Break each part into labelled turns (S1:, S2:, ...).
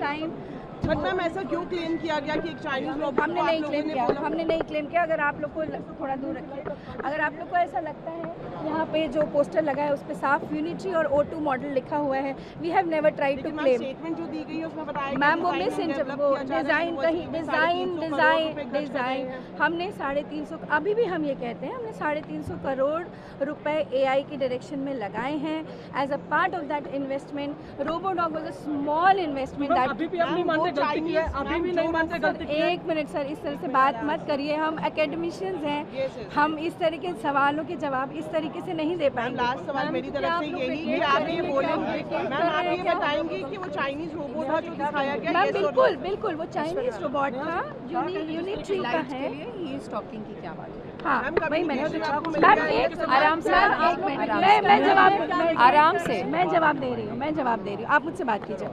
S1: Design.
S2: But ma'am ऐसा क्यों claim किया गया कि एक चाइनीज रोबोट?
S1: हमने नहीं क्लेम किया। अगर आप लोग को थोड़ा दूर रखिए, अगर आप लोग को ऐसा लगता है, यहाँ पे जो पोस्टर लगा है उस पर साफ यूनिटी और O2 मॉडल लिखा हुआ है। We have never tried to claim.
S2: Statement जो दी गई है उसमें बताया
S1: मैम वो डिज़ाइन कहीं डिज़ाइन हमने 350, अभी भी हम ये कहते हैं हमने 350 करोड़ रुपए AI की डायरेक्शन में लगाए हैं as a part of that investment. Robodog was a small investment. एक मिनट सर, इस तरह से बात मत करिए। हम एकेडमिशियंस हैं, हम इस तरह के सवालों के जवाब इस तरीके से नहीं दे पाएंगे।
S2: लास्ट सवाल मेरी तरफ से यही कि आप ये बोलेंगे, मैम आप ये बताएंगे कि वो चाइनीज रोबोट था जो दिखाया गया?
S1: मैम बिल्कुल वो चाइनीज रोबोट था, यूनिट्री का है।
S3: ही इज टॉकिंग की क्या बात है?
S1: हाँ वही मैंने
S3: आराम से
S1: मैं जवाब दे रही हूँ, आप मुझसे बात कीजिए।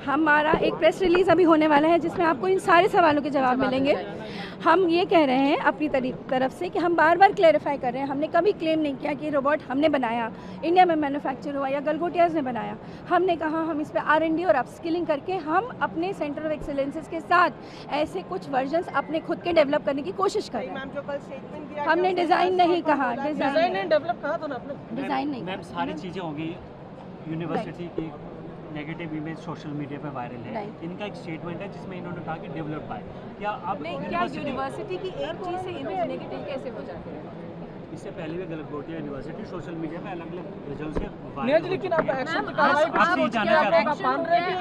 S1: हमारा एक प्रेस रिलीज अभी होने वाला है जिसमें आपको इन सारे सवालों के जवाब मिलेंगे। हम ये कह रहे हैं अपनी तरफ से कि हम बार बार क्लेरिफाई कर रहे हैं, हमने कभी क्लेम नहीं किया कि रोबोट हमने बनाया, इंडिया में मैन्युफैक्चर हुआ या गलगोटियाज ने बनाया। हमने कहा हम इस पर R&D और अपस्किलिंग करके हम अपने सेंटर ऑफ एक्सीलेंसेस के साथ ऐसे कुछ वर्जन्स अपने खुद के डेवलप करने की कोशिश कर रहे हैं। हमने डिज़ाइन नहीं कहा, डिज़ाइन
S2: डेवलप कहा तो ना आपने,
S1: डिज़ाइन नहीं।
S4: मैम सारी चीज़ें होंगी। यूनिवर्सिटी की नेगेटिव इमेज सोशल मीडिया पे वायरल है, इनका एक स्टेटमेंट है जिसमें इन्होंने कहा कि डेवलप बाय। क्या आप
S3: यूनिवर्सिटी की एक चीज़ से इमेज नेगेटिव कैसे हो जाती है?
S4: इससे पहले भी गलगोटिया यूनिवर्सिटी सोशल मीडिया पे अलग अलग वजहों से
S2: लेकिन आप एक्शन
S4: आप ये जानना चाहते हैं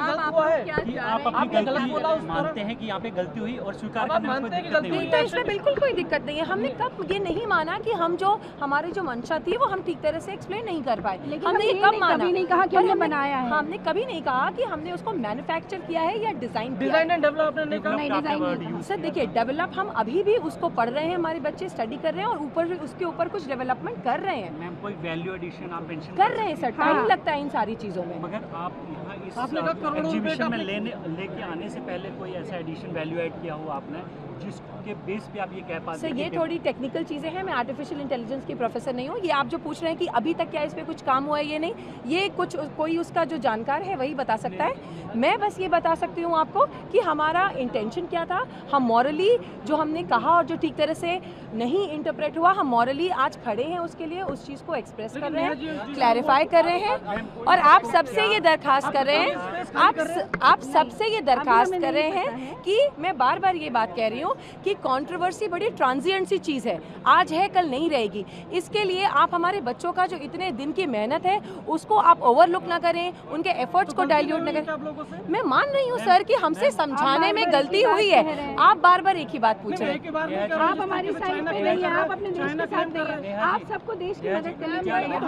S2: कि
S4: आप अपनी गलती मानते हैं कि यहाँ पे गलती हुई और स्वीकार करने में कोई दिक्कत नहीं हुई?
S3: तो इसमें बिल्कुल कोई दिक्कत नहीं है। हमने कब ये नहीं माना कि हम जो हमारी जो मंशा थी वो हम ठीक तरह से एक्सप्लेन नहीं कर पाए। हमने ये कब माना?
S1: कभी नहीं कहा कि हमने बनाया है।
S3: हमने कभी नहीं कहा कि हमने उसको मैन्युफैक्चर किया है या डिजाइन
S2: एंड डेवलप आपने
S1: नहीं।
S3: सर देखिए, डेवलप हम अभी भी उसको पढ़ रहे हैं, हमारे बच्चे स्टडी कर रहे हैं और ऊपर उसके ऊपर कुछ डेवलपमेंट कर रहे हैं।
S4: मैम कोई वैल्यू एडिशन आप मेंशन
S3: कर रहे हैं सर, टाइम लगता है इन सारी चीज़ों में।
S4: मगर आप यहाँ इस एग्जीबिशन में लेके आने से पहले कोई ऐसा एडिशन वैल्यू ऐड किया हो आपने जिसके बेस पे आप ये कह पाते हैं?
S3: सर ये थोड़ी टेक्निकल चीज़ें हैं, मैं आर्टिफिशियल इंटेलिजेंस की प्रोफेसर नहीं हूँ। ये आप जो पूछ रहे हैं कि अभी तक क्या इस पर कुछ काम हुआ है, ये नहीं, ये कुछ कोई उसका जो जानकार है वही बता सकता है। मैं बस ये बता सकती हूँ आपको कि हमारा इंटेंशन क्या था। हम मॉरली जो हमने कहा और जो ठीक तरह से नहीं इंटरप्रेट हुआ, हम मॉरली आज खड़े हैं उसके लिए, उस चीज़ को एक्सप्रेस कर रहे हैं, क्लैरिफाई कर रहे हैं। और आप सबसे ये दरखास्त कर रहे हैं, आप सबसे ये दरखास्त कर रहे हैं कि मैं बार बार ये बात कह रही हूँ कि कंट्रोवर्सी बड़ी ट्रांजिएंट सी चीज़ है, आज है कल नहीं रहेगी। इसके लिए आप हमारे बच्चों का जो इतने दिन की मेहनत है उसको आप ओवरलुक ना करें, उनके एफर्ट्स को डाइल्यूट ना करें। मैं मान रही हूँ सर कि हमसे समझाने में गलती हुई है। आप बार बार एक ही बात पूछ रहे हैं।
S1: आप हमारी साइड पे नहीं है, आप अपने देश के साथ नहीं है। आप सबको देश की मदद करनी
S3: चाहिए।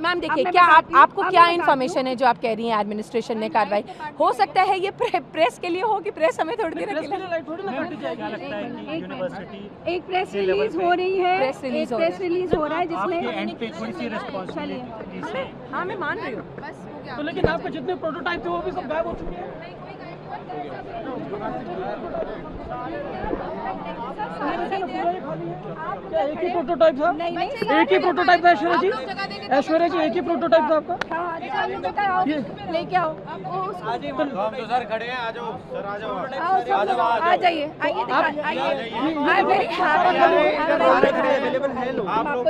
S3: मैम देखिए, क्या आपको क्या इन्फॉर्मेशन है जो आप कह रही हैं एडमिनिस्ट्रेशन ने कार्रवाई? हो सकता है ये प्रेस के लिए हो कि प्रेस हमें थोड़ी देर
S4: क्या लगता है कि यूनिवर्सिटी
S1: एक प्रेस रिलीज हो रही है,
S3: प्रेस
S1: रिलीज हो रहा है जिसमें
S4: एंड पे थोड़ी सी रिस्पांसिबिलिटी।
S3: हाँ मैं मान रही हूँ।
S2: तो लेकिन आपके जितने प्रोटोटाइप थे वो भी सब गायब हो चुके हैं। क्या एक ही प्रोटोटाइप था? एक ही प्रोटोटाइप था ऐश्वर्या जी? ऐश्वर्या जी एक ही प्रोटोटाइप था आपका?
S1: लेके आओ।
S5: हम तो सर खड़े हैं, आ जाओ सर, आ जाओ,
S1: आ जाइए, आइए।
S5: आप लोग